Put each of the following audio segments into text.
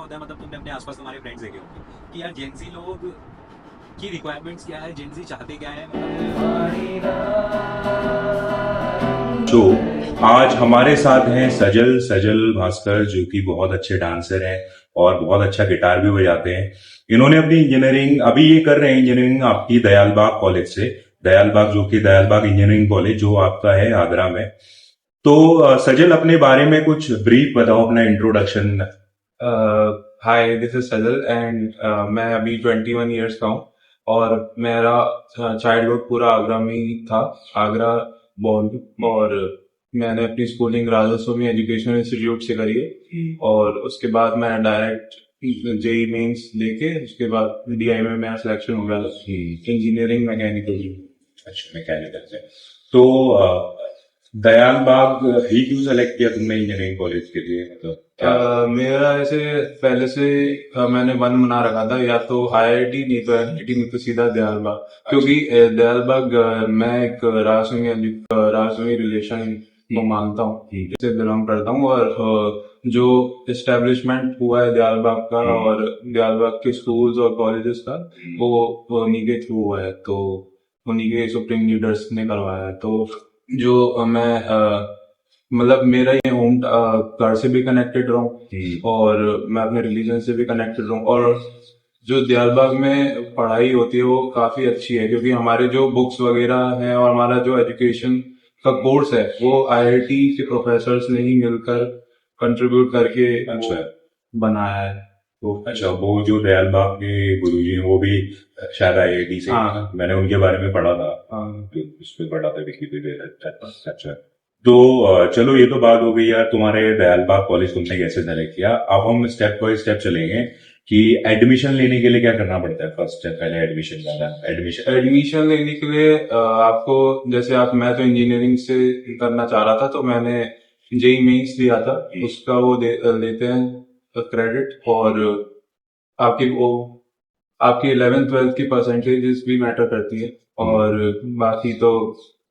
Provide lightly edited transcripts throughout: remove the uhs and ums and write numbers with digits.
होता है, मतलब तुमने अपने आसपास तुम्हारे फ्रेंड्स देखे होंगे कि यार जेंजी लोग की रिक्वायरमेंट्स क्या है, जेंजी चाहते क्या है, तो आज हमारे साथ हैं सजल सजल भास्कर, जो कि बहुत अच्छे डांसर हैं और बहुत अच्छा गिटार भी बजाते हैं। इन्होंने अपनी इंजीनियरिंग अभी ये कर रहे हैं, इंजीनियरिंग आपकी दयालबाग कॉलेज से। दयालबाग, जो कि दयालबाग इंजीनियरिंग कॉलेज जो आपका है आगरा में। तो सजल, अपने बारे में कुछ ब्रीफ बताओ, अपना introduction. Hi, this is Sajal and मैं अभी 21 ईयर्स का हूँ और मेरा चाइल्डहुड पूरा आगरा में ही था। आगरा बॉर्न, और मैंने अपनी स्कूलिंग राजा सोमी एजुकेशनल इंस्टीट्यूट से करी है और उसके बाद मैं डायरेक्ट जेई मेंस लेके उसके बाद डीआई में मेरा सिलेक्शन हो गया इंजीनियरिंग मैकेनिकल। अच्छा, मैकेनिकल से। तो दयालबाग ही क्यों सेलेक्ट किया तुमने इंजीनियरिंग कॉलेज के लिए, मतलब क्या? मेरा ऐसे पहले से मैंने मन बना रखा था, या तो आईआईटी नहीं तो एनआईटी नहीं तो सीधा दयालबाग, क्योंकि दयालबाग मैं एक राजवी रिलेशन को मानता हूँ, से बिलोंग करता हूँ। और जो इस्टेब्लिशमेंट हुआ है दयालबाग का और दयालबाग के स्कूल्स और कॉलेजेस का, वो उन्हीं के थ्रू हुआ है, तो उन्हीं के सुप्रीम लीडर्स ने करवाया है। तो जो मैं मतलब मेरा ये होम घर से भी कनेक्टेड रहूं और मैं अपने रिलीजन से भी कनेक्टेड रहूं, और जो दयालबाग में पढ़ाई होती है वो काफी अच्छी है, क्योंकि हमारे जो बुक्स वगैरह हैं और हमारा जो एजुकेशन का कोर्स है वो आईआईटी के प्रोफेसर्स ने ही मिलकर कंट्रीब्यूट करके अच्छा। बनाया है। तो अच्छा, वो जो दयालबाग के गुरुजी हैं वो भी शायद आईआईटी से। हाँ। मैंने उनके बारे में पढ़ा था, हाँ। उस पर पढ़ा था विकिपीडिया। अच्छा। तो चलो, ये तो बात हो गई यार तुम्हारे दयालबाग कॉलेज तुमने कैसे सेलेक्ट किया। अब हम स्टेप बाय स्टेप चलेंगे कि एडमिशन लेने के लिए क्या करना पड़ता है। फर्स्ट स्टेप, पहले एडमिशन करना। एडमिशन लेने के लिए आपको, जैसे मैं तो इंजीनियरिंग से करना चाह रहा था, तो मैंने जेई मेंस दिया था, उसका वो लेते हैं क्रेडिट, और आपकी वो आपकी 11th 12th की परसेंटेजेस भी मैटर करती है। और बाकी तो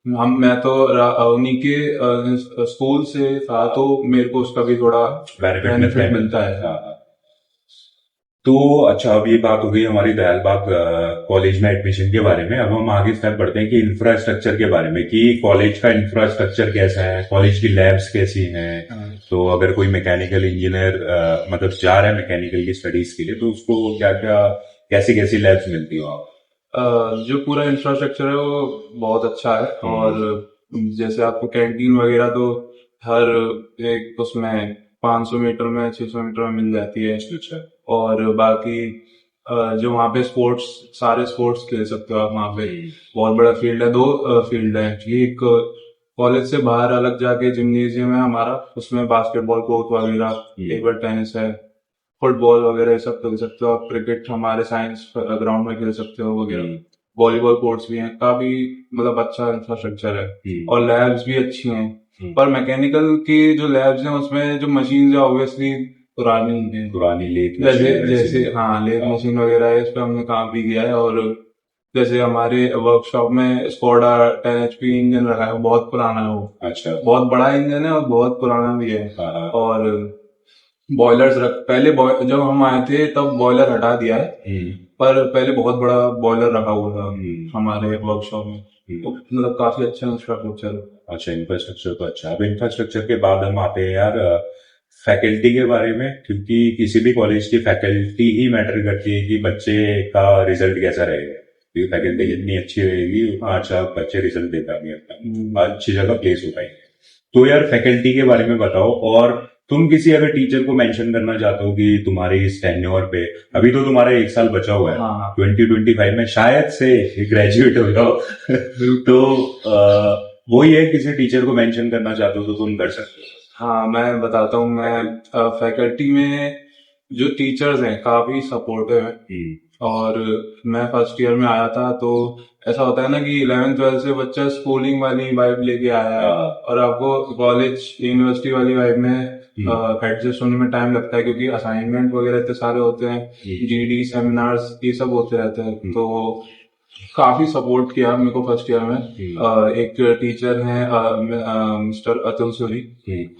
मैं तो उन्हीं के स्कूल से था, तो मेरे को उसका भी थोड़ा बेनिफिट मिलता है। हाँ। तो अच्छा, अब ये बात हो गई हमारी दयालबाग कॉलेज में एडमिशन के बारे में। अब हम आगे स्टेप बढ़ते हैं कि इंफ्रास्ट्रक्चर के बारे में, कि कॉलेज का इंफ्रास्ट्रक्चर कैसा है, कॉलेज की लैब्स कैसी हैं। तो अगर कोई मैकेनिकल इंजीनियर मतलब जा रहा है मैकेनिकल की स्टडीज के लिए, तो उसको क्या क्या कैसी कैसी लैब्स मिलती हो आप? जो पूरा इंफ्रास्ट्रक्चर है वो बहुत अच्छा है, और जैसे आपको कैंटीन वगैरह तो हर एक उसमें 500 मीटर में 600 मीटर में मिल जाती है। अच्छा। और बाकी जो वहाँ पे स्पोर्ट्स, सारे स्पोर्ट्स खेल सकते हो आप वहाँ पे। बहुत बड़ा फील्ड है, 2 फील्ड है, एक कॉलेज से बाहर अलग जाके जिम्नेजियम है हमारा, उसमें बास्केटबॉल कोर्ट वगैरह, टेबल टेनिस है, फुटबॉल वगैरह ये सब खेल सकते हो आप। क्रिकेट हमारे साइंस ग्राउंड में खेल सकते हो वगैरह। वॉलीबॉल कोर्ट्स भी हैं, काफी मतलब अच्छा इंफ्रास्ट्रक्चर है, और लैब्स भी अच्छी हैं। पर मैकेनिकल की जो लैब्स हैं उसमें जो मशीन है ऑब्वियसली पुरानी है, पुरानी लेथ जैसे हाँ लेथ मशीन वगैरह है, इस पर हमने काम भी किया है। और जैसे हमारे वर्कशॉप में स्कोडा 10 HP इंजन रखा है, वो बहुत पुराना है वो। अच्छा। बहुत बड़ा इंजन है और बहुत पुराना भी है। हाँ। और बॉयलर्स पहले जब हम आए थे तब बॉयलर हटा दिया है, पर पहले बहुत बड़ा बॉयलर रखा हुआ था हमारे वर्कशॉप में। तो मतलब काफी अच्छा इंफ्रास्ट्रक्चर। अच्छा, इंफ्रास्ट्रक्चर तो अच्छा। अब इंफ्रास्ट्रक्चर के बाद हम आते हैं यार फैकल्टी के बारे में, क्योंकि किसी भी कॉलेज की फैकल्टी ही मैटर करती है कि बच्चे का रिजल्ट कैसा रहेगा। क्योंकि फैकल्टी जितनी अच्छी रहेगी उतना अच्छा बच्चे रिजल्ट दे पाएंगे, अपना अच्छी जगह प्लेस हो पाएंगे। तो यार फैकल्टी के बारे में बताओ, और तुम किसी अगर टीचर को मेंशन करना चाहते हो कि तुम्हारे इस टेन्योर पे, अभी तो तुम्हारा 1 साल बचा हुआ है, हाँ। 2025 में शायद से ग्रेजुएट हो जाओ तो वही है, किसी टीचर को मेंशन करना चाहते हो तो तुम कर सकते हो। हाँ, मैं बताता हूँ। मैं फैकल्टी में जो टीचर्स हैं काफी सपोर्टिव हैं, और मैं फर्स्ट ईयर में आया था, तो ऐसा होता है ना कि 11th 12th से बच्चा स्कूलिंग वाली वाइब लेके आया है, और आपको कॉलेज यूनिवर्सिटी वाली वाइब में एडजस्ट होने में टाइम लगता है, क्योंकि असाइनमेंट वगैरह इतने सारे होते हैं, जीडी सेमिनार्स ये सब होते रहते हैं। तो काफी सपोर्ट किया मेरे को फर्स्ट ईयर में। एक टीचर हैं मिस्टर अतुल सूरी,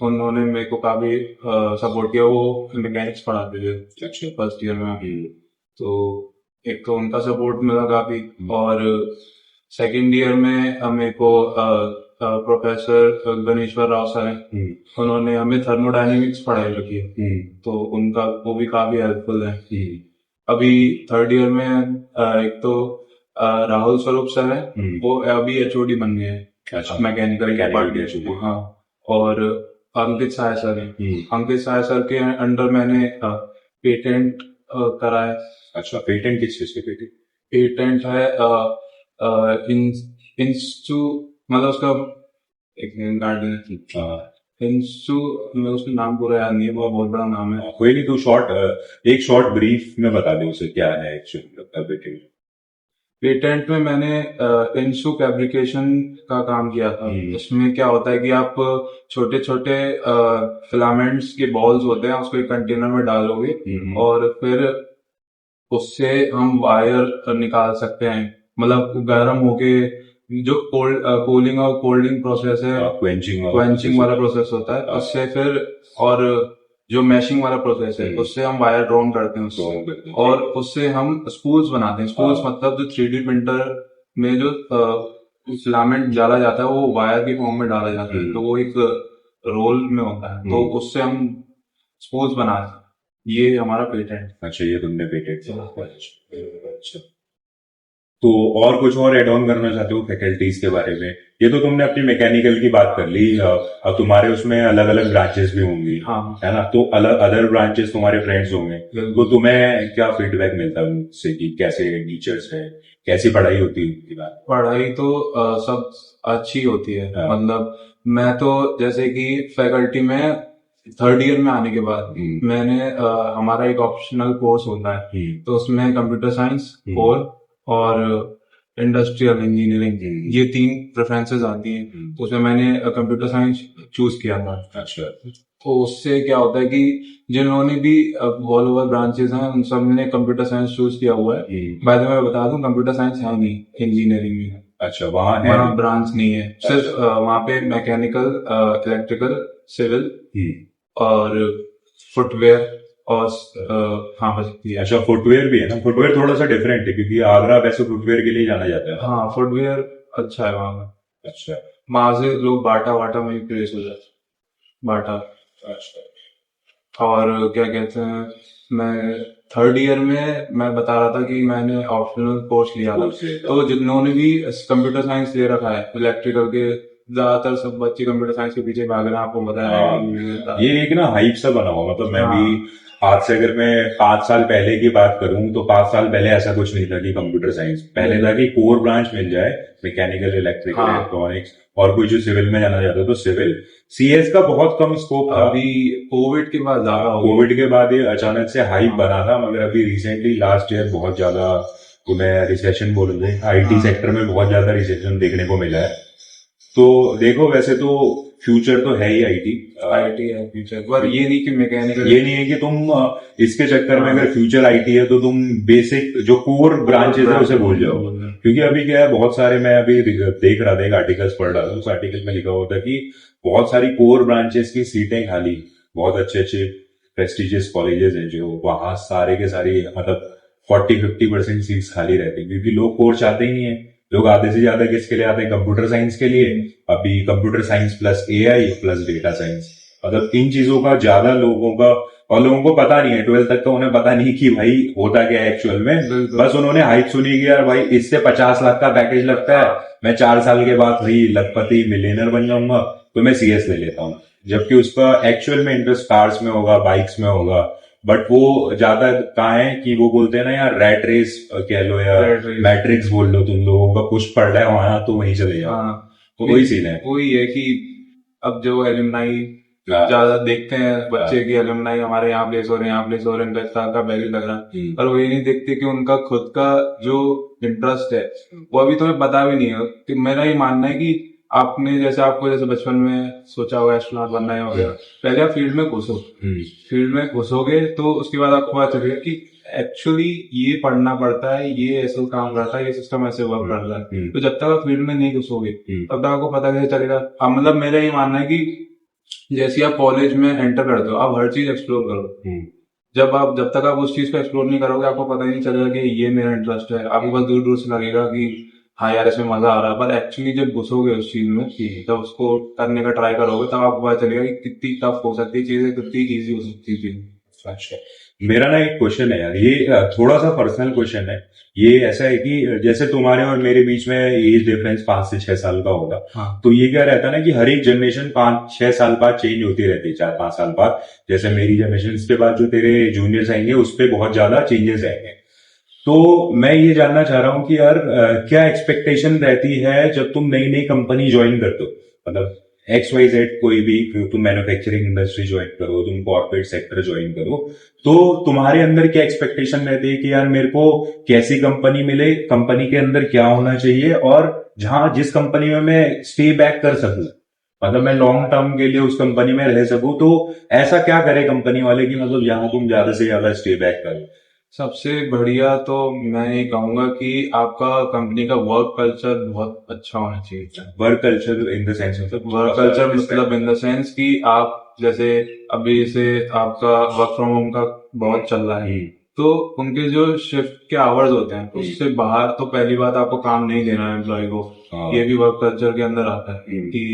उन्होंने मेरे को काफी सपोर्ट किया। वो मैकेनिक्स पढ़ाते थे अच्छा। फर्स्ट ईयर में। तो एक तो उनका सपोर्ट मिला काफी, और सेकंड ईयर में मेरे को प्रोफेसर गणेश्वर राव सर हैं, उन्होंने हमें थर्मोडायनेमिक्स पढ़ाई रखी है, तो उनका वो भी काफी हेल्पफुल है। अभी थर्ड ईयर में एक तो राहुल स्वरूप सर है, वो अभी एचओडी बन गए हैं अच्छा। मैकेनिकल डिपार्टमेंट में। हाँ, और अंकित साय सर है, अंकित साय सर के अंडर मैंने पेटेंट करा है। अच्छा, पेटेंट किस चीज के? पेटेंट है इंस्टू, मतलब उसका एक गार्डन इंस्टू, मैं उसका नाम पूरा याद नहीं है, वो बहुत बड़ा नाम है। कोई नहीं, तू एक शॉर्ट ब्रीफ में बता दे उसे क्या है एक्चुअली पेटेंट। पेटेंट में मैंने इंसू फैब्रिकेशन का काम किया था। उसमें क्या होता है कि आप छोटे छोटे फिलामेंट्स के बॉल्स होते हैं, उसको एक कंटेनर में डालोगे और फिर उससे हम वायर निकाल सकते हैं। मतलब गर्म होके जो कूलिंग और कोल्डिंग प्रोसेस है, क्वेंचिंग वाला प्रोसेस होता है उससे, फिर और जो मैशिंग वाला प्रोसेस है उससे हम वायर ड्रॉन करते हैं उससे, और उससे हम स्पूल्स बनाते हैं। स्पूल्स मतलब जो 3D प्रिंटर में जो फिलामेंट डाला जाता है वो वायर के फॉर्म में डाला जाता है, तो वो एक रोल में होता है, तो उससे हम स्पूल्स बनाते हैं। ये हमारा पेटेंट। अच्छा, ये तुमने पेटेंट। अच्छा, तो और कुछ और एड ऑन करना चाहते हो फैकल्टीज के बारे में? ये तो तुमने अपनी मैकेनिकल की बात कर ली, अब तुम्हारे उसमें अलग अलग ब्रांचेस भी होंगी, हाँ, है ना? तो अलग अदर ब्रांचेस तुम्हारे फ्रेंड्स होंगे, तो तुम्हें क्या फीडबैक मिलता है उनसे कि कैसे टीचर्स है, कैसी पढ़ाई होती है उनकी? बात पढ़ाई तो सब अच्छी होती है। मतलब मैं तो जैसे कि फैकल्टी में थर्ड ईयर में आने के बाद मैंने हमारा एक ऑप्शनल कोर्स होता है, तो उसमें कंप्यूटर साइंस कोर और इंडस्ट्रियल इंजीनियरिंग, ये 3 प्रेफरेंसेस आती हैं। तो उसमें मैंने कंप्यूटर साइंस चूज किया था। अच्छा। तो उससे क्या होता है कि जिन्होंने भी ऑल ओवर ब्रांचेस हैं उन सब ने कंप्यूटर साइंस चूज किया हुआ है। बाद में मैं बता दूं, कंप्यूटर साइंस है नहीं, इंजीनियरिंग में है। अच्छा, वहाँ ब्रांच नहीं है, सिर्फ वहाँ पे मैकेनिकल, इलेक्ट्रिकल, सिविल और फुटवेयर और हाँ बस ये। अच्छा, फुटवेयर भी है ना? फुटवेयर थोड़ा सा डिफरेंट है क्योंकि आगरा वैसे फुटवेयर के लिए जाना जाता है। हाँ, फुटवेयर अच्छा है वहाँ का। अच्छा, वहां से लोग बाटा वाटा में प्लेस हो जाते, बाटा। अच्छा। और क्या कहते हैं, मैं थर्ड ईयर में मैं बता रहा था कि मैंने ऑप्शनल कोर्स लिया था, तो जिन्होंने भी कंप्यूटर साइंस ले रखा है इलेक्ट्रिकल के, ज्यादातर सब बच्चे कंप्यूटर साइंस के पीछे भाग रहे हैं, आपको बताया। ये एक ना हाइप सा बना हुआ, मतलब मैं भी आज से अगर मैं 5 साल पहले की बात करूं तो 5 साल पहले ऐसा कुछ नहीं था कि कंप्यूटर साइंस, पहले था कि कोर ब्रांच मिल जाए, मैकेनिकल, इलेक्ट्रिकल, इलेक्ट्रॉनिक्स, और कोई जो सिविल में जाना चाहता तो सिविल। सीएस का बहुत कम स्कोप था। अभी कोविड के बाद ज्यादा, कोविड के बाद ये अचानक से हाइप बना था, मगर अभी रिसेंटली लास्ट ईयर बहुत ज्यादा, तुम्हें रिसेशन बोलोगे, आईटी सेक्टर में बहुत ज्यादा रिसेशन देखने को मिला है। तो देखो, वैसे तो फ्यूचर तो है ही आईटी है फ्यूचर, पर ये नहीं कि मैकेनिकल, ये नहीं है कि तुम इसके चक्कर में अगर फ्यूचर आईटी है तो तुम बेसिक जो कोर ब्रांचेस है उसे भूल जाओ। क्योंकि अभी क्या है, बहुत सारे, मैं अभी देख रहा था, एक आर्टिकल्स पढ़ रहा था, उस आर्टिकल में लिखा हुआ था कि बहुत सारी कोर ब्रांचेस की सीटें खाली, बहुत अच्छे अच्छे प्रेस्टिजियस कॉलेजेस हैं जो वहां सारे के सारी, मतलब 40-50% सीट्स खाली रहती है, क्योंकि लोग कोर चाहते ही नहीं है। लोग आधे से ज्यादा किसके लिए आते हैं? कंप्यूटर साइंस के लिए। अभी computer science plus AI plus data science, मतलब इन चीजों का ज्यादा लोगों का, और लोगों को पता नहीं है, 12th तक तो उन्हें पता नहीं कि भाई होता क्या है एक्चुअल में। बस उन्होंने हाइप सुनी कि यार भाई इससे 50 लाख का पैकेज लगता है, मैं 4 साल के बाद भाई लखपति मिलियनर बन जाऊंगा, तो मैं सीएस ले लेता हूँ। जबकि उसका एक्चुअल में इंटरेस्ट कार्स में होगा, बाइक्स में होगा, बट वो ज्यादा कहाँ है कि वो बोलते हैं ना यार, रैट रेस कह लो या मैट्रिक्स बोल लो, तुम लोगों का कुछ पढ़ रहा है वहां तो वहीं चले जाओ। तो वही सीन है। वही है कि अब जो एलुमनाई ज्यादा देखते हैं बच्चे की, एलुमनाई हमारे यहाँ प्लेस हो रहे हैं, यहाँ प्लेस हो रहे हैं, 10 साल का बैलेज लग रहा है, पर वो ये नहीं देखते कि उनका खुद का जो इंटरेस्ट है वो अभी तुम्हें पता भी नहीं है। कि मेरा ये मानना है कि आपने जैसे आपको जैसे बचपन में सोचा होगा एस्ट्रोनॉट बनना है वगैरह, पहले आप फील्ड में घुसो, फील्ड में घुसोगे तो उसके बाद आपको पता चलेगा कि एक्चुअली ये पढ़ना पड़ता है, ये ऐसे काम करता है, ये सिस्टम ऐसे वर्क करता है। तो जब तक आप फील्ड में नहीं घुसोगे तब तक आपको पता कैसे चलेगा। अब मतलब मेरा ये मानना है कि जैसे आप कॉलेज में एंटर करते हो, आप हर चीज एक्सप्लोर करो। जब तक आप उस चीज को एक्सप्लोर नहीं करोगे, आपको पता ही नहीं चलेगा कि ये मेरा इंटरेस्ट है। आपको बस दूर दूर से लगेगा कि हाँ यार इसमें मजा आ रहा है, पर एक्चुअली जब घुसोगे उस चीज में, जब उसको करने का ट्राई करोगे, तब आपको पता चलेगा कि कितनी टफ हो सकती है चीजें, कितनी इजी हो सकती है चीजें। अच्छा, मेरा ना एक क्वेश्चन है यार, ये थोड़ा सा पर्सनल क्वेश्चन है। ये ऐसा है कि जैसे तुम्हारे और मेरे बीच में एज डिफरेंस 5 से 6 साल का होगा। हाँ। तो ये क्या रहता है ना कि हर एक जनरेशन 5-6 साल बाद चेंज होती रहती है, 4-5 साल बाद। जैसे मेरी जनरेशन के बाद जो तेरे जूनियर्स आएंगे उस पर बहुत ज्यादा चेंजेस आएंगे। तो मैं ये जानना चाह रहा हूँ कि यार क्या एक्सपेक्टेशन रहती है जब तुम नई नई कंपनी ज्वाइन करते हो, मतलब XYZ कोई भी, तुम मैन्युफैक्चरिंग इंडस्ट्री ज्वाइन करो, तुम कॉर्पोरेट सेक्टर ज्वाइन करो, तो तुम्हारे अंदर क्या एक्सपेक्टेशन रहती है कि यार मेरे को कैसी कंपनी मिले, कंपनी के अंदर क्या होना चाहिए, और जहां जिस कंपनी में मैं स्टे बैक कर सकूं, मतलब मैं लॉन्ग टर्म के लिए उस कंपनी में रह सकूं, तो ऐसा क्या करे कंपनी वाले कि मतलब यहाँ तुम ज्यादा से ज्यादा स्टे बैक करो। सबसे बढ़िया तो मैं ये कहूंगा कि आपका कंपनी का वर्क कल्चर बहुत अच्छा होना चाहिए। Work culture in the sense, मतलब वर्क कल्चर मतलब इन द सेंस कि आप जैसे अभी जैसे आपका वर्क फ्रॉम होम का बहुत चल रहा है, तो उनके जो शिफ्ट के आवर्स होते हैं उससे बाहर तो पहली बात आपको काम नहीं देना है एम्प्लॉय को। हाँ। ये भी वर्क कल्चर के अंदर आता है कि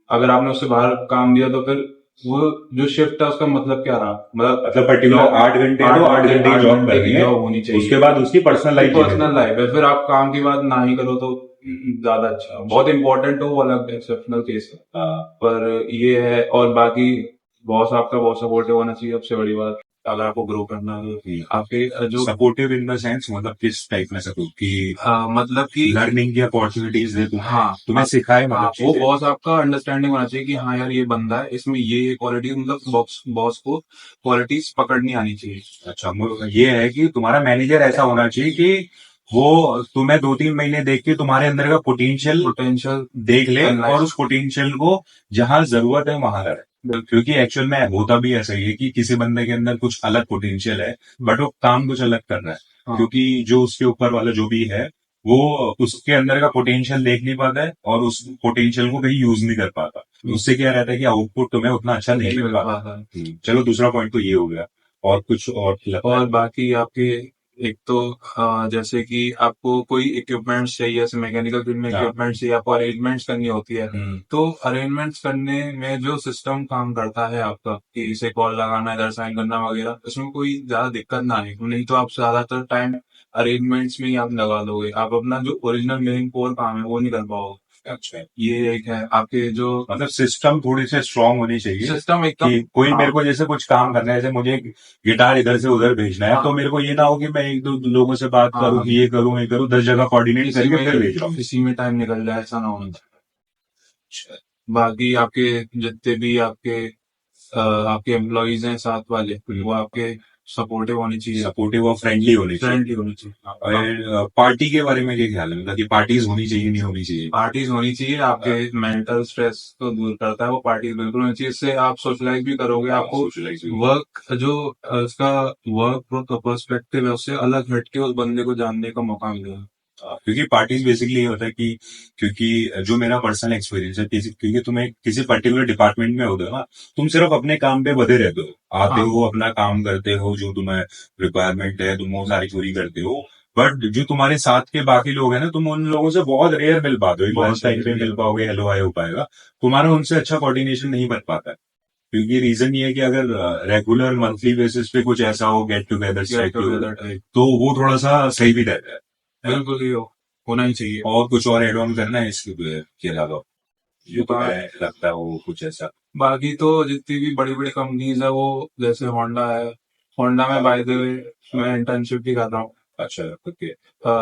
अगर आपने उससे बाहर काम दिया तो फिर वो जो शिफ्ट है उसका मतलब क्या रहा, मतलब पर्टिकुलर 8 घंटे तो 8 घंटे की जॉब करनी है, जॉब होनी चाहिए। उसके बाद उसकी पर्सनल लाइफ है, फिर आप काम की बात ना ही करो तो ज्यादा अच्छा। बहुत इंपॉर्टेंट हो वो अलग एक्सेप्शनल केस है, पर ये है। और बाकी बॉस आपका बहुत सपोर्टिव होना चाहिए, सबसे बड़ी बात। अगर आपको ग्रो करना है आपके जो सपोर्टिव इन द सेंस, मतलब किस टाइप में सपोर्ट की, मतलब कि लर्निंग की अपॉर्चुनिटीज दे, हाँ तुम्हें सिखाए, हाँ, मतलब वो चीजें। बॉस आपका अंडरस्टैंडिंग होना चाहिए कि हाँ यार ये बंदा है, इसमें ये क्वालिटी, मतलब बॉस को क्वालिटीज पकड़नी आनी चाहिए। अच्छा, ये है कि तुम्हारा मैनेजर ऐसा होना चाहिए कि वो तुम्हें 2-3 महीने देख के तुम्हारे अंदर का पोटेंशियल देख ले, और उस पोटेंशियल को जहां जरूरत है वहां करे। क्योंकि एक्चुअल में होता भी ऐसा ही है कि किसी बंदे के अंदर कुछ अलग पोटेंशियल है, बट वो काम कुछ अलग कर रहा है। हाँ। क्योंकि जो उसके ऊपर वाला जो भी है, वो उसके अंदर का पोटेंशियल देख नहीं पाता है, और उस पोटेंशियल को कहीं यूज नहीं कर पाता। उससे क्या रहता है कि आउटपुट तुम्हें उतना अच्छा नहीं मिल पाता। चलो, दूसरा पॉइंट तो ये हो गया, और कुछ और लगता है? और बाकी आपके एक तो जैसे कि आपको कोई इक्विपमेंट्स चाहिए, जैसे मैकेनिकल फील्ड में इक्विपमेंट्स चाहिए, आपको अरेंजमेंट्स करनी होती है। तो अरेंजमेंट्स करने में जो सिस्टम काम करता है आपका, कि इसे कॉल लगाना, इधर साइन करना वगैरह, उसमें कोई ज्यादा दिक्कत ना आए। नहीं तो आप ज्यादातर टाइम अरेंजमेंट्स में ही आप लगा दोगे, आप अपना जो ओरिजिनल मेन कोर काम है वो नहीं कर पाओगे। अच्छा, ये एक है आपके जो मतलब सिस्टम थोड़ी सी स्ट्रांग होनी चाहिए सिस्टम एकदम। कि कोई हाँ, मेरे को जैसे कुछ काम करना है, जैसे मुझे गिटार इधर से उधर भेजना है, हाँ, तो मेरे को ये ना हो कि मैं 1-2 लोगों से बात हाँ, करूं कि ये करूं, 10 जगह कोऑर्डिनेट इसी करके फिर भेज रहा में हूँ। इसी में टाइम निकल जाए, ऐसा ना होना चाहिए। बाकी आपके जितने भी आपके एम्प्लॉयज हैं साथ वाले, वो आपके सपोर्टिव होने चाहिए, सपोर्टिव और फ्रेंडली होनी चाहिए। फ्रेंडली होनी चाहिए। और पार्टी के बारे में क्या ख्याल है, मतलब कि पार्टीज होनी चाहिए नहीं होनी चाहिए? पार्टीज होनी चाहिए, आपके मेंटल स्ट्रेस को दूर करता है वो। पार्टीज बिल्कुल होनी चाहिए, इससे आप सोशलाइज भी करोगे, आपको वर्क जो उसका वर्क पर्सपेक्टिव है उससे अलग हटके उस बंदे को जानने का मौका मिलेगा। क्योंकि पार्टीज बेसिकली ये होता है कि, क्योंकि जो मेरा पर्सनल एक्सपीरियंस है, क्योंकि तुम्हें किसी पर्टिकुलर डिपार्टमेंट में होते हो ना, तुम सिर्फ अपने काम पे बधे रहते हो, आते हाँ। हो, अपना काम करते हो, जो तुम्हें रिक्वायरमेंट है तुम वो सारी पूरी करते हो। बट जो तुम्हारे साथ के बाकी लोग हैं ना, तुम उन लोगों से बहुत रेयर मिल पाते हो, लंच टाइम पे मिल पाओगे, हेलो हाय हो पाएगा, तुम्हारा उनसे अच्छा कोऑर्डिनेशन नहीं बन पाता है। क्योंकि रीजन ये है कि अगर रेगुलर मंथली बेसिस पे कुछ ऐसा हो, गेट टुगेदर टाइप, तो वो थोड़ा सा सही भी रहता है। बिल्कुल ही होना ही चाहिए। और कुछ और एड ऑन करना है इसके अलावा जो तुम्हें लगता है वो कुछ ऐसा? बाकी तो जितनी भी बड़ी बड़ी कंपनीज है, वो जैसे होंडा है, होंडा में बाय द वे मैं इंटर्नशिप भी कर रहा हूँ। अच्छा, ओके।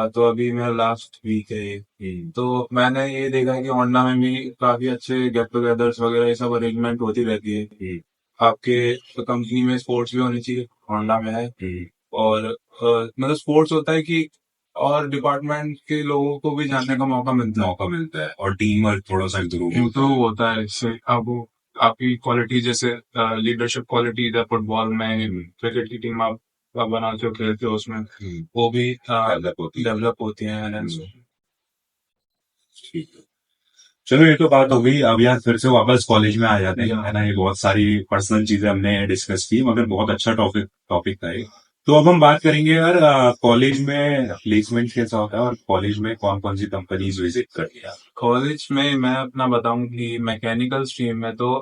तो अभी मेरा लास्ट वीक है ये। तो मैंने ये देखा है कि होंडा में भी काफी अच्छे गेट टुगेदर्स वगैरह ये सब अरेंजमेंट होती रहती है। आपके कंपनी में स्पोर्ट्स भी होनी चाहिए, होंडा में है। और मतलब स्पोर्ट्स होता है कि और डिपार्टमेंट के लोगों को भी जानने का मौका मिलता है और टीम वर्क थोड़ा सा जरूर इम्प्रूव होता है इससे। अब आपकी क्वालिटी जैसे लीडरशिप क्वालिटी है फुटबॉल में, क्रिकेट की टीम आप बनाते हो, खेलते हो उसमें, वो भी डेवलप होती है। ठीक है। चलो ये तो बात हो गई। अब यार फिर से वापस कॉलेज में आ जाते हैं, है ना। ये बहुत सारी पर्सनल चीजें हमने डिस्कस की, मगर बहुत अच्छा टॉपिक टॉपिक था ये। तो अब हम बात करेंगे यार कॉलेज में प्लेसमेंट कैसा होता है और कॉलेज में कौन कौन सी कंपनीज विजिट करती है। कॉलेज में मैं अपना बताऊं कि मैकेनिकल स्ट्रीम में तो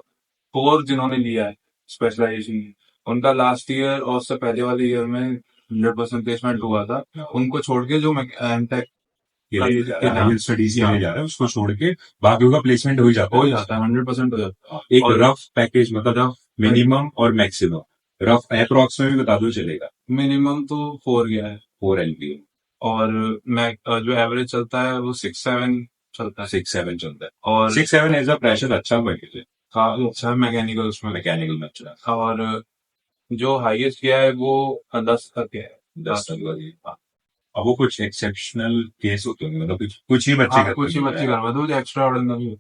4 जिन्होंने लिया है स्पेशलाइजेशन, उनका लास्ट ईयर और उससे पहले वाले ईयर में 100% प्लेसमेंट हुआ था। उनको छोड़ के जो एमटेक हायर स्टडीज के लिए जा रहा है उसको छोड़ के बाकियों का प्लेसमेंट हो ही जाता है। 100% हो जाता है। एक रफ पैकेज मतलब मिनिमम और मैक्सिमम, रफ अप्रोक्स में भी बता दो चलेगा। मिनिमम तो 4 गया है, 4 LPA और मैं जो एवरेज चलता है वो 6-7 चलता है। 6-7 चलता है और 6-7 एज अ प्रेशर अच्छा पैकेज है। काफी अच्छा है मैकेनिकल उसमें। मैकेनिकल में अच्छा और जो हाईएस्ट किया है वो 10 तक है। 10 तक वाली। अब वो कुछ एक्सेप्शनल केस होते होंगे, मतलब कुछ ही बच्चे करते कुछ ही बच्चे होंगे। करवा दो, एक्स्ट्रा ऑर्डिनरी।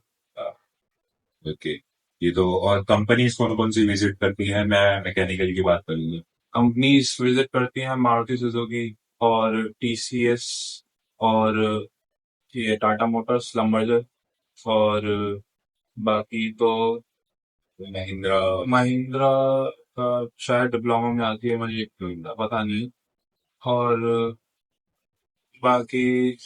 ओके। ये तो, और कंपनीज कौन कौन सी विजिट करती है, मैं मैकेनिकल की बात करूंगी। कंपनीज विजिट करती हैं मारुति सुजुकी और टीसीएस और ये टाटा मोटर्स, लंबरजर, और बाकी तो महिंद्रा। महिंद्रा का शायद डिप्लोमा में आती है, मुझे पता नहीं। और बाकी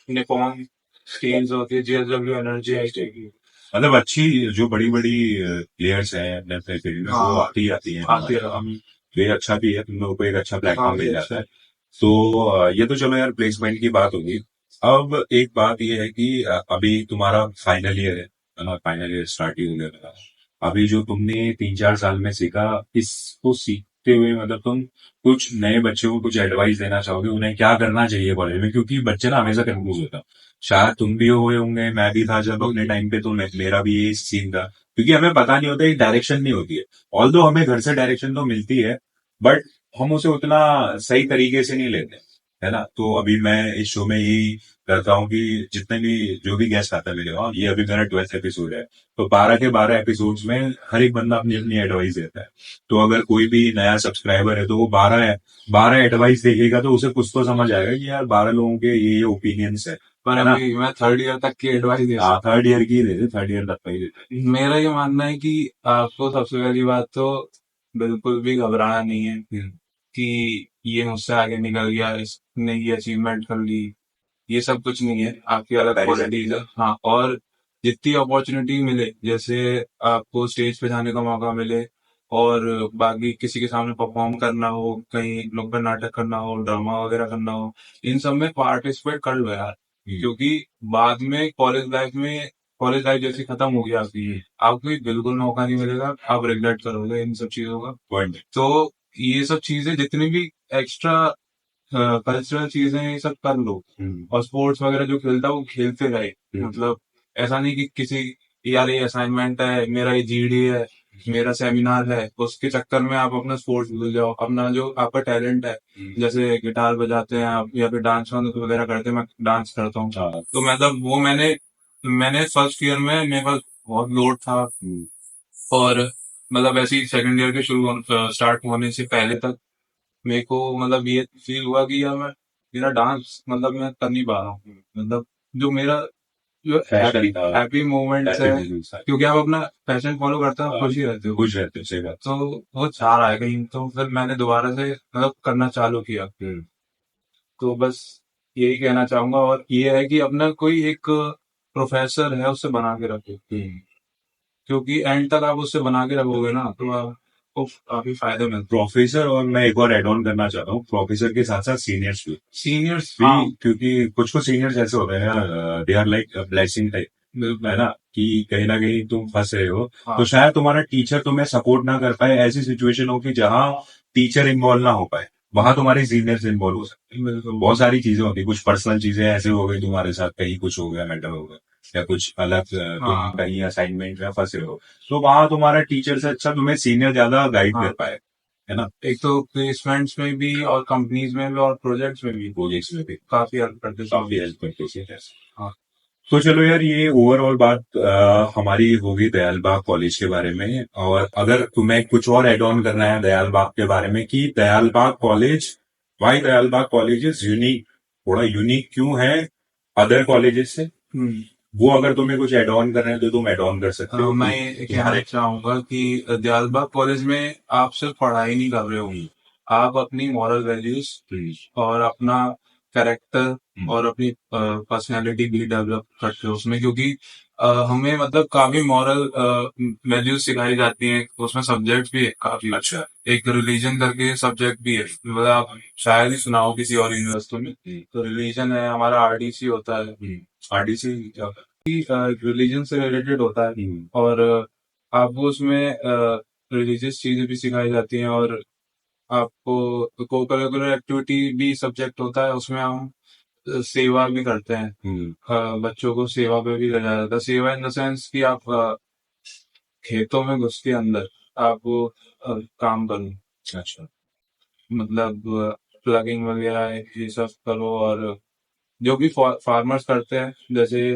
निपॉन स्टील्स होती है, जेएसडब्ल्यू एनर्जी आई। मतलब अच्छी जो बड़ी बड़ी प्लेयर्स हैं अपने फील्ड में वो आती है आती है। तो ये अच्छा भी है, तुम लोगों को एक अच्छा प्लेटफॉर्म मिल जाता है। तो ये तो चलो यार प्लेसमेंट की बात होगी। अब एक बात ये है कि अभी तुम्हारा फाइनल ईयर है ना, फाइनल ईयर स्टार्ट ही हो गया। अभी जो तुमने 3-4 साल में सीखा, इसको सीखते हुए मतलब तुम कुछ नए बच्चों को कुछ एडवाइस देना चाहोगे, उन्हें क्या करना चाहिए कॉलेज में, क्योंकि बच्चे ना हमेशा कंफ्यूज होता है। शायद तुम भी हुए होंगे, मैं भी था जब अपने टाइम पे, तो मेरा भी यही सीन था, क्योंकि हमें पता नहीं होता, एक डायरेक्शन नहीं होती है। ऑल्दो हमें घर से डायरेक्शन तो मिलती है, बट हम उसे उतना सही तरीके से नहीं लेते, है ना। तो अभी मैं इस शो में यही करता हूँ कि जितने भी जो भी गेस्ट आता है मेरे वहाँ, ये अभी मेरा 12th एपिसोड है, तो 12 के 12 एपिसोड्स में हर एक बंदा अपनी अपनी एडवाइस देता है। तो अगर कोई भी नया सब्सक्राइबर है तो वो 12 एडवाइस देखेगा तो उसे कुछ तो समझ आएगा कि यार 12 लोगों के ये ओपिनियंस है। पर है ना? अभी मैं 3rd ईयर तक की एडवाइस दे हाँ, 3rd ईयर की दे दे, 3rd ईयर तक का ही दे दे। मेरा ये मानना है कि आपको सबसे पहली बात तो बिल्कुल भी घबराना नहीं है कि ये मुझसे आगे निकल गया, इसने ये अचीवमेंट कर ली। ये सब कुछ नहीं है, आपकी अलग क्वालिटीज है। हाँ, और जितनी अपॉर्चुनिटी मिले, जैसे आपको स्टेज पे जाने का मौका मिले और बाकी किसी के सामने परफॉर्म करना हो, कहीं नुक्कड़ नाटक करना हो, ड्रामा वगैरह करना हो, इन सब में पार्टिसिपेट कर लो यार। क्योंकि बाद में कॉलेज लाइफ जैसी खत्म हो गया आपकी, आपको बिल्कुल मौका नहीं मिलेगा, आप रिग्रेट करोगे इन सब चीजों का। पॉइंट। तो ये सब चीजें जितनी भी एक्स्ट्रा कल्चरल चीजें ये सब कर लो, और स्पोर्ट्स वगैरह जो खेलता है वो खेलते रहे। मतलब ऐसा नहीं कि किसी, यार ये असाइनमेंट है मेरा, ये जीडी है मेरा, सेमिनार है, उसके चक्कर में आप अपना स्पोर्ट्स भूल जाओ, अपना जो आपका टैलेंट है, जैसे गिटार बजाते हैं आप या फिर डांस वगैरह करते हैं, मैं डांस करता हूँ। तो मतलब वो मैंने मैंने फर्स्ट ईयर में मेरे पास बहुत लोड था, और मतलब ऐसे ही सेकंड ईयर के शुरू स्टार्ट होने से पहले तक मेरे को मतलब ये फील हुआ कि यार मैं, मेरा डांस मतलब मैं कर नहीं पा रहा हूँ। मतलब जो मेरा जो हैप्पी मोमेंट्स है, क्योंकि आप अपना पैशन फॉलो करते हो, आप खुश ही रहते हो, खुश रहते हो, सही बात। तो वो चाह रहा है कहीं, तो फिर मैंने दोबारा से मतलब करना चालू किया। तो बस यही कहना चाहूंगा, और ये है कि अपना कोई एक प्रोफेसर है उससे बना के रखो, क्योंकि एंड तक आप उससे बना के रखोगे ना तो आपको काफी फायदे मिलते हैं। प्रोफेसर, और मैं एक और एड ऑन करना चाहता हूँ, प्रोफेसर के साथ साथ सीनियर्स भी, सीनियर्स क्योंकि कुछ कुछ सीनियर्स ऐसे होते हैं यार, they are like blessing type, है ना, कि कहीं ना कहीं तुम फंस रहे हो, तो शायद तुम्हारा टीचर तुम्हें सपोर्ट ना कर पाए, ऐसी सिचुएशन हो कि जहाँ टीचर इन्वॉल्व ना हो पाए, वहां तुम्हारे सीनियर्स इन्वॉल्व हो सकते हैं। बहुत सारी चीजें होती है, कुछ पर्सनल चीजें ऐसे हो गई तुम्हारे साथ, कहीं कुछ हो गया, मैटर हो गया, या कुछ अलग तुम कहीं असाइनमेंट में फंसे हो, तो वहां तुम्हारा टीचर से अच्छा तुम्हें सीनियर ज्यादा गाइड कर पाए, है ना? एक तो प्लेसमेंट्स में भी और कंपनीज में भी और प्रोजेक्ट्स में भी प्रोजेक्ट्स में भी काफी हेल्प करते काफी हेल्प करते हैं। हाँ। तो चलो यार, ये ओवरऑल बात हमारी होगी दयाल बाग कॉलेज के बारे में। और अगर तुम्हें कुछ और एड ऑन करना है दयाल बाग के बारे में कि Dayal Bagh college, why Dayal Bagh college is unique, थोड़ा यूनिक क्यों है अदर कॉलेजेस से, वो अगर तुम्हें कुछ एड ऑन करना है तो तुम एड ऑन कर सकते हो। मैं ये कहना चाहूंगा कि दयालबाग कॉलेज में आप सिर्फ पढ़ाई नहीं कर रहे हो, आप अपनी मॉरल वैल्यूज और अपना कैरेक्टर और अपनी पर्सनालिटी भी डेवलप करते हो उसमें, क्योंकि हमें मतलब काफी मॉरल वैल्यूज सिखाई जाती हैं उसमें। सब्जेक्ट भी है काफी अच्छा, एक रिलीजन करके सब्जेक्ट भी है, मतलब आप शायद ही सुना हो किसी और यूनिवर्सिटी में। तो रिलीजन है हमारा, आरडीसी होता है। आरडीसी रिलीजन से रिलेटेड होता है, और आपको उसमें रिलीजियस चीजें भी सिखाई जाती हैं, और आपको को करिकुलर एक्टिविटी भी सब्जेक्ट होता है उसमें। हम सेवा भी करते हैं, बच्चों को सेवा पे भी लगाया जाता है। सेवा इन द सेंस कि आप खेतों में घुस के अंदर आप काम करो, अच्छा, मतलब प्लगिंग वगैरह ये सब करो, और जो भी फार्मर्स करते हैं। जैसे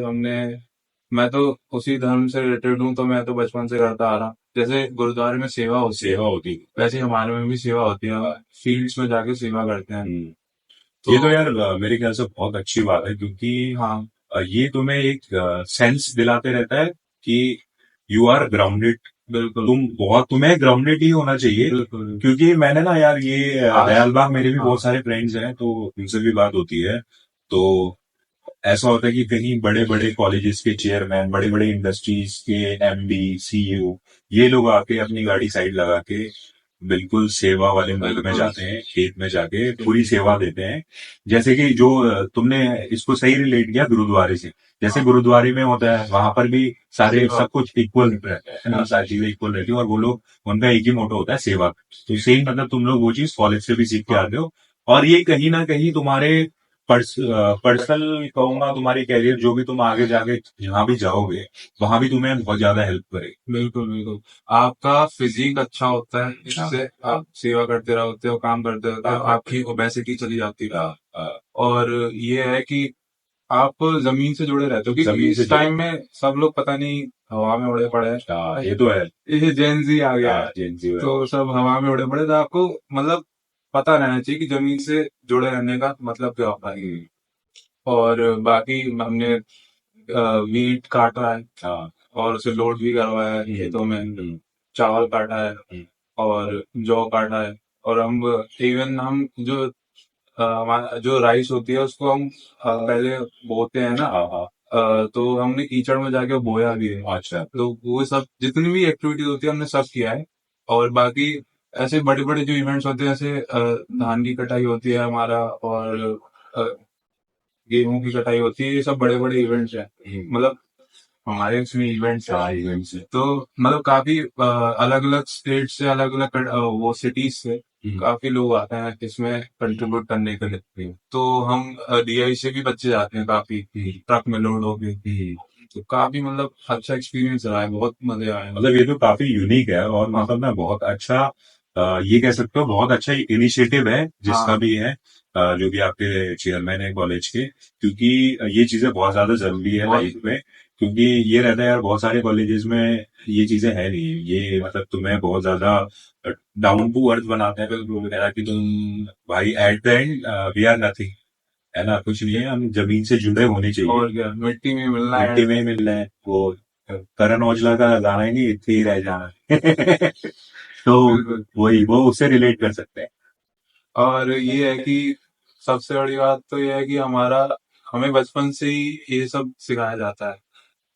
मैं तो उसी धर्म से रिलेटेड हूँ, तो मैं तो बचपन से करता आ रहा। जैसे गुरुद्वारे में सेवा होती है, वैसे हमारे में भी सेवा होती है, फील्ड्स में जाके सेवा करते हैं। ये तो यार मेरे ख्याल से बहुत अच्छी बात है, क्योंकि हाँ, ये तुम्हें एक सेंस दिलाते रहता है कि यू आर ग्राउंडेड। बिल्कुल तुम्हें ग्राउंडेड ही होना चाहिए। बिल्कुल। क्योंकि मैंने ना यार ये दयाल बाग, मेरे भी हाँ, बहुत सारे फ्रेंड्स हैं तो उनसे भी बात होती है। तो ऐसा होता है कि कहीं बड़े बड़े कॉलेजेस के चेयरमैन, बड़े बड़े इंडस्ट्रीज के एमडी, सीईओ, ये लोग आके अपनी गाड़ी साइड लगा के बिल्कुल सेवा वाले मोड में जाते हैं, खेत में जाके पूरी सेवा देते हैं। जैसे कि जो तुमने इसको सही रिलेट किया गुरुद्वारे से, जैसे गुरुद्वारे में होता है वहां पर भी सारे सब कुछ इक्वल रहता है ना, सारी चीजें इक्वल रहती है, और वो लोग, उनका एक ही मोटो होता है सेवा। तो सेम मतलब तुम लोग वो चीज कॉलेज से भी सीख के आते हो, और ये कहीं ना कहीं तुम्हारे पर्सनल कहूंगा, तुम्हारी कैरियर जो भी तुम आगे जाके जहां भी जाओगे वहां भी तुम्हें बहुत ज्यादा हेल्प करेगी। बिल्कुल बिल्कुल। आपका फिजिक अच्छा होता है, इससे आप सेवा करते रहोते हो, काम करते रहते हो, आपकी ओबेसिटी चली जाती है। और ये है कि आप जमीन से जुड़े रहते हो, क्योंकि इस टाइम में सब लोग पता नहीं हवा में उड़े पड़े हैं। ये तो है, ये जेनजी आ गया है, जेंजी है। तो सब हवा में उड़े पड़े। तो आपको मतलब पता रहना चाहिए कि जमीन से जुड़े रहने का मतलब क्या होता है। और बाकी हमने वीट काटा है, और उसे लोड भी करवाया है खेतों में, चावल काटा है और जौ काटा है। और हम जो हमारा जो राइस होती है उसको हम पहले बोते हैं ना, तो हमने कीचड़ में जाके बोया भी है। अच्छा, तो वो सब जितनी भी एक्टिविटी होती है हमने सब किया है। और बाकी ऐसे बड़े बड़े जो इवेंट्स होते हैं, जैसे धान की कटाई होती है हमारा, और अ, गेहूं की कटाई होती है, ये सब बड़े बड़े इवेंट्स हैं। मतलब हमारे इसमें इवेंट्स है, तो मतलब काफी अलग अलग स्टेट से, अलग अलग वो सिटीज से काफी लोग आते हैं इसमें कंट्रीब्यूट करने के लिए। तो हम डीआई से भी बच्चे जाते हैं काफी, ट्रक में लोड हो गए। तो काफी मतलब अच्छा एक्सपीरियंस रहा है, बहुत मजे आए। मतलब ये तो काफी यूनिक है, और मतलब ना बहुत अच्छा, ये कह सकते हो बहुत अच्छा इनिशिएटिव है जिसका भी है, जो भी आपके चेयरमैन है कॉलेज के। क्योंकि ये चीजें बहुत ज्यादा जरूरी है लाइफ में। क्योंकि ये रहता है यार, बहुत सारे कॉलेजेस में ये चीजें है नहीं, ये मतलब तुम्हें बहुत ज्यादा डाउन टू अर्थ बनाते हैं, बिल्कुल वगैरह कि तुम भाई at the end we are nothing, है ना, कुछ नहीं है, हम जमीन से जुड़े होने चाहिए। और क्या, मिट्टी में मिलना है। मिट्टी में मिलना है, वो करण औजला का गाना ही नहीं, इतने ही रह जाना है। तो बिल्कुल। वही, वो उससे रिलेट कर सकते हैं। और ये है कि सबसे बड़ी बात तो ये है कि हमें बचपन से ही ये सब सिखाया जाता है।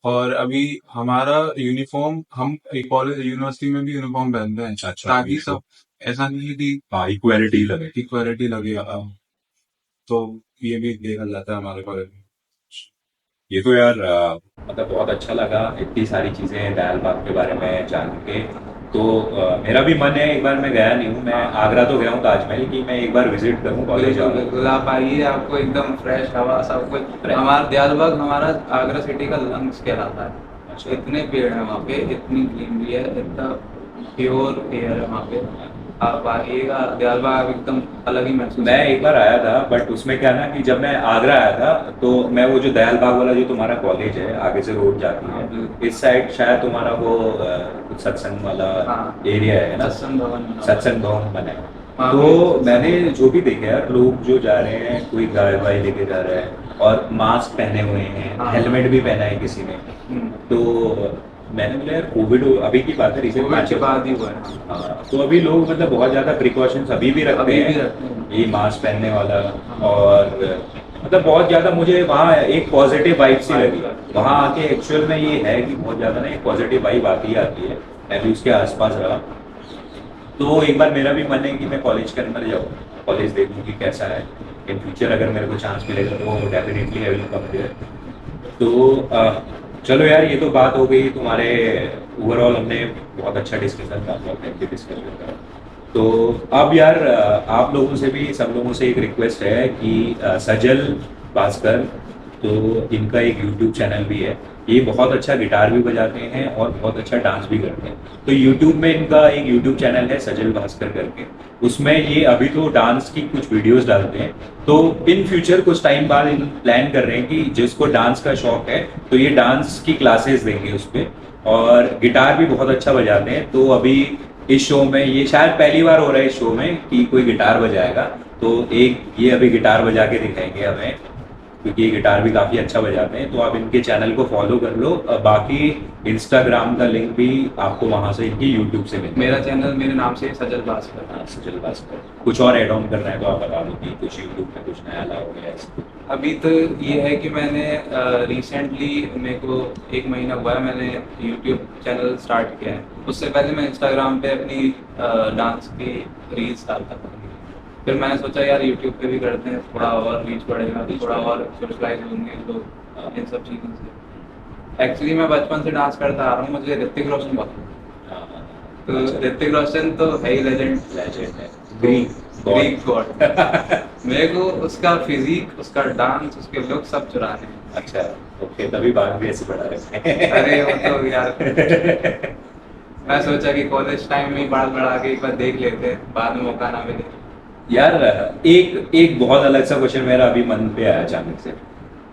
और अभी हमारा यूनिफॉर्म, हम कॉलेज यूनिवर्सिटी में भी यूनिफॉर्म पहनते हैं, अच्छा, ताकि सब, ऐसा नहीं है कि हाँ, इक्वालिटी लगे। इक्वालिटी लगे। तो ये भी देखा जाता है हमारे कॉलेज में। ये तो यार मतलब बहुत अच्छा लगा इतनी सारी चीजें दयाल बाग के बारे में जान के। तो मेरा भी मन है, एक बार मैं गया नहीं हूँ, मैं आगरा तो गया हूँ ताजमहल की, मैं एक बार विजिट करूँ कॉलेज। बिल्कुल बिल्कुल, आप आइए, आपको एकदम फ्रेश हवा सब कुछ। हमारा दयालबाग हमारा आगरा सिटी का लंग्स कहलाता है। अच्छा। इतने पेड़ हैं वहाँ पे, इतनी ग्रीनरी है, इतना प्योर एयर है वहाँ पे। आप आइएगा, दयाल बाग एकदम अलग ही महसूस मैं एक बार आया था, बट उसमें क्या ना कि जब मैं आगरा आया था तो मैं वो जो दयाल बाग वाला जो तुम्हारा कॉलेज है आगे से रोड जाती हाँ, है, बिल्कुल। इस साइड शायद तुम्हारा वो कुछ सत्संग वाला हाँ। एरिया है ना, सत्संग भवन बना हुआ है। सत्संग भवन बना है। हाँ, तो बिल्कुल। मैंने जो भी देखा यार, लोग जो जा रहे हैं, कोई गाय वाय लेके जा रहा है और मास्क पहने हुए हैं, हाँ। हेलमेट भी पहना है किसी ने। हम्म। तो मैंने बोला यार कोविड अभी की बात है, रिसेंट कोविड के बाद ही हुआ है। हाँ, तो अभी लोग मतलब बहुत ज्यादा प्रिकॉशंस अभी भी रखते अभी भी हैं, रखते हैं। ये मास्क पहनने वाला। हाँ। और मतलब बहुत ज्यादा मुझे वहाँ एक पॉजिटिव वाइब सी लगी। Vibe। वहाँ आके एक्चुअल में ये है कि बहुत ज्यादा ना एक पॉजिटिव वाइब आती है। मैं भी उसके आसपास रहा, तो एक बार मेरा भी मन है कि मैं कॉलेज के अंदर जाऊँ, कॉलेज देखूँ कि कैसा है। इन फ्यूचर अगर मेरे को चांस मिलेगा तो definitely I will come there. तो चलो यार, ये तो बात हो गई तुम्हारे। ओवरऑल हमने बहुत अच्छा डिस्कशन था, बहुत लेंथी डिस्कशन था। तो अब यार आप लोगों से भी, सब लोगों से एक रिक्वेस्ट है कि सजल भास्कर, तो इनका एक यूट्यूब चैनल भी है। ये बहुत अच्छा गिटार भी बजाते हैं और बहुत अच्छा डांस भी करते हैं। तो यूट्यूब में इनका एक यूट्यूब चैनल है सजल भास्कर करके, उसमें ये अभी तो डांस की कुछ वीडियोस डालते हैं। तो इन फ्यूचर कुछ टाइम बाद इन प्लान कर रहे हैं कि जिसको डांस का शौक है तो ये डांस की क्लासेस देंगे उस पर। और गिटार भी बहुत अच्छा बजाते हैं। तो अभी इस शो में, ये शायद पहली बार हो रहा है इस शो में कि कोई गिटार बजाएगा, तो एक ये अभी गिटार बजा के दिखाएंगे हमें, क्योंकि ये गिटार भी काफ़ी अच्छा बजाते हैं। तो आप इनके चैनल को फॉलो कर लो। बाकी इंस्टाग्राम का लिंक भी आपको वहाँ से, इनकी यूट्यूब से मिलेगा। मेरा चैनल मेरे नाम से सजल भास्कर। हाँ, सजल भास्कर। कुछ और ऐड ऑन करना है तो आप बता दो कि कुछ यूट्यूब में कुछ नया ला हो गया ऐसा। अभी तो ये है कि मैंने रिसेंटली, मेरे को 1 महीना हुआ है, मैंने यूट्यूब चैनल स्टार्ट किया है। उससे पहले मैं इंस्टाग्राम पे अपनी डांस की रील्स डालता था। फिर मैंने सोचा यार यूट्यूब पे भी करते हैं, थोड़ा और रीच बढ़ेगा, थोड़ा और सोशलाइज होंगे लोग इन सब चीज़ों से। एक्चुअली मैं बचपन से डांस करता आ रहा हूँ, मुझे ऋतिक रोशन बहुत पसंद है। तो ऋतिक रोशन तो है ही लेजेंड लेजेंड है, ग्रीक गॉड। मेरे को उसका फिजिक, उसका डांस, उसके लुक सब चुराने हैं। अच्छा, ओके, तभी बात भी ऐसे बढ़ा रहे हैं। अरे वो तो यार, मैं सोचा कि कॉलेज टाइम में ही बाल बढ़ा के एक बार देख लेते, बाद में मौका ना मिले। यार एक एक बहुत अलग सा क्वेश्चन मेरा अभी मन पे आया अचानक से,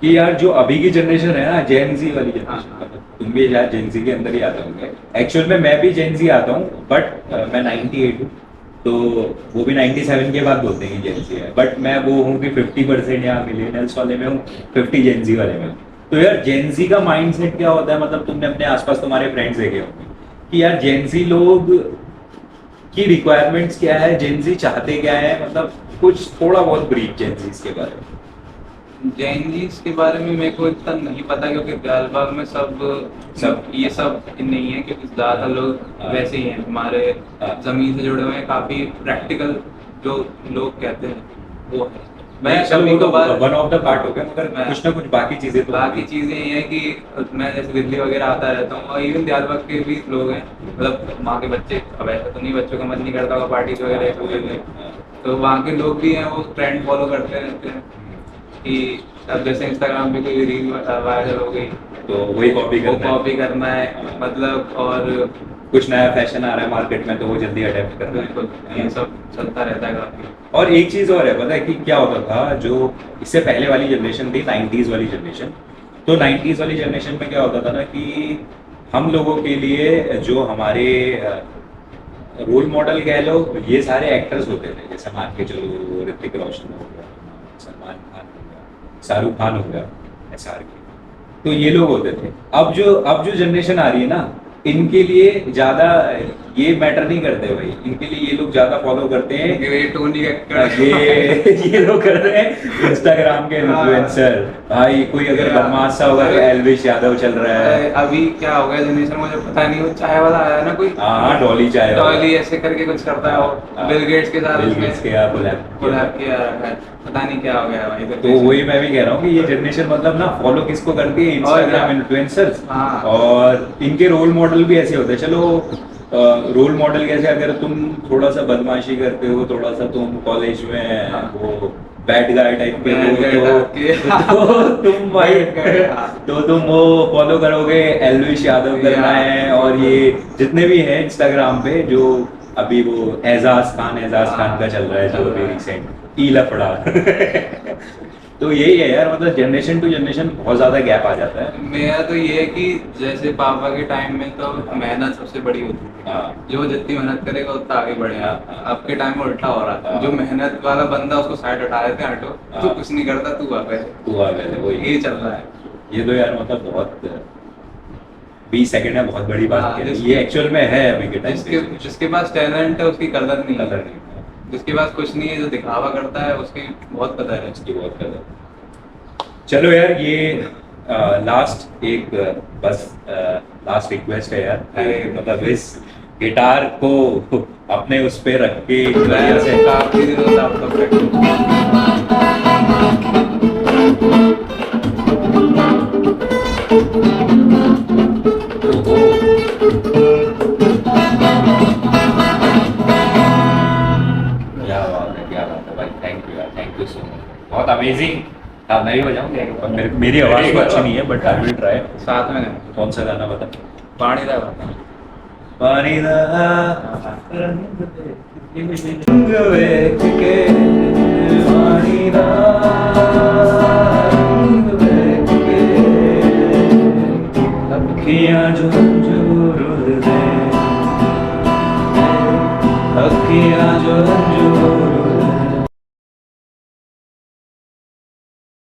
कि यार जो अभी की जनरेशन है ना, जेन जी वाली जनरेशन, हाँ। तुम भी यार जेन जी के अंदर ही आते होंगे। एक्चुअल में मैं भी जेन जी आता हूँ, बट मैं 98 हूँ। तो वो भी 97 के बाद बोलते हैं जेन जी है, बट मैं वो हूँ कि 50% या मिलेनियल्स वाले में हूँ, 50 जेन जी वाले में हूँ। तो यार जेन जी का माइंड सेट क्या होता है, मतलब तुमने अपने आसपास तुम्हारे फ्रेंड्स देखे होंगे कि यार जेन जी लोग की रिक्वायरमेंट्स क्या है, जेनजी चाहते क्या है, मतलब कुछ थोड़ा बहुत ब्रीफ जेनजीज के बारे में। जैन जी के बारे में मेरे को इतना नहीं पता, क्योंकि दयालबाग में सब ये सब नहीं है, क्योंकि ज्यादा लोग हाँ। वैसे ही हैं, हमारे हाँ। जमीन से जुड़े हुए हैं, काफी प्रैक्टिकल जो लोग कहते हैं वो है। मैं मैं कभी कभी तो कभार वन ऑफ द पार्ट हो गया, मगर मैं- कुछ ना कुछ बाकी चीजें तो बाकी चीजें ये है कि मैं जैसे दिल्ली वगैरह आता रहता हूँ, और इवन दयालबाग के भी लोग हैं, मतलब वहाँ के बच्चे, अब ऐसा तो नहीं बच्चों का मन नहीं करता होगा पार्टी वगैरह करने में, तो वहाँ के लोग भी हैं, वो ट्रेंड फॉलो करते रहते हैं कि अब जैसे इंस्टाग्राम पे कोई रील वायरल हो गई तो वही कॉपी वो करना है। कॉपी करना है, मतलब, और कुछ नया फैशन आ रहा है मार्केट में तो वो जल्दी अडेप्ट करना बिल्कुल ये है। सब चलता रहता है काफी। और एक चीज और है, पता है कि क्या होता था, जो इससे पहले वाली जनरेशन थी, 90s वाली जनरेशन। तो 90s वाली जनरेशन में क्या होता था ना कि हम लोगों के लिए जो हमारे रोल मॉडल कह लो, ये सारे एक्टर्स होते थे। जैसे मान के चलो ऋतिक रोशन हो गया, सलमान खान हो गया, शाहरुख खान हो गया, SR के, तो ये लोग होते थे। अब जो जनरेशन आ रही है ना, इनके लिए ज्यादा ये मैटर नहीं करते भाई, इनके लिए ये लोग ज्यादा फॉलो करते हैं, ये टोनी कक्कड़ ये लोग करते हैं इंस्टाग्राम के इन्फ्लुएंसर। भाई कोई अगर बदमाश सा होगा तो एल्विश यादव चल रहा है। अभी क्या हो गया जनरेशन, मुझे पता नहीं, वो चाय वाला आया ना कोई, हाँ, डॉली चाय वाला। टॉयली ऐसे करके कुछ करता है वो, बिल गेट्स के साथ बिल उसने गेट्स के साथ कोलैब किया है, पता नहीं क्या हो गया भाई। तो वही मैं भी कह रहा हूँ कि ये जनरेशन मतलब ना फॉलो किसको करती है, इंस्टाग्राम इन्फ्लुएंसर्स। हाँ। और इनके रोल मॉडल भी ऐसे होते हैं। चलो रोल मॉडल कैसे, अगर तुम थोड़ा सा बदमाशी करते हो, थोड़ा सा तुम कॉलेज में हाँ। वो बैड गाय टाइप के Bad guy हो, type के। तो तुम भाई Bad guy, हाँ। तो तुम वो फॉलो करोगे, एल्विश यादव करना है। और ये जितने भी हैं इंस्टाग्राम पे जो अभी वो एजाज खान का चल रहा है जो अभी रिसेंट ई लफड़ा तो यही है यार, मतलब जनरेशन टू जनरेशन बहुत ज्यादा गैप आ जाता है। मेरा तो ये है कि जैसे पापा के टाइम में तो मेहनत सबसे बड़ी होती थी, हाँ जो जितनी मेहनत करेगा उतना आगे बढ़ेगा। अब के टाइम में उल्टा हो रहा था, हाँ। जो मेहनत वाला बंदा उसको साइड हटा देते हैं, हटो तू हाँ। कुछ नहीं करता, तू आ गए, तू आ गए थे, वही ये चल रहा है। ये तो यार मतलब बहुत 20 सेकंड में बहुत बड़ी बात हाँ, है, जिसके- ये एक्चुअल में है अभी के टाइम जिसके जिसके पास टैलेंट है उसकी कदर नहीं कदर है, नहीं है, जिसके पास कुछ नहीं है जो दिखावा करता है उसकी बहुत कदर है। इसकी बहुत कदर। चलो यार, ये लास्ट एक बस लास्ट रिक्वेस्ट है यार, मतलब इस गिटार को अपने उस पे रख के एक बढ़िया से मैं काफी दिनों से आपका प्रैक्टिस क्या बात है भाई, थैंक यू यार, थैंक यू सो मच, बहुत अमेजिंग था। मैं भी बजाऊंगा, मेरी आवाज़ तो अच्छी नहीं है बट आई विल ट्राई। साथ में कौन सा गाना बता? पानी दा बता। पानी दा रंग वेख के, पानी दा रंग वेख के, अखियां जो रुल दे, अखियां जो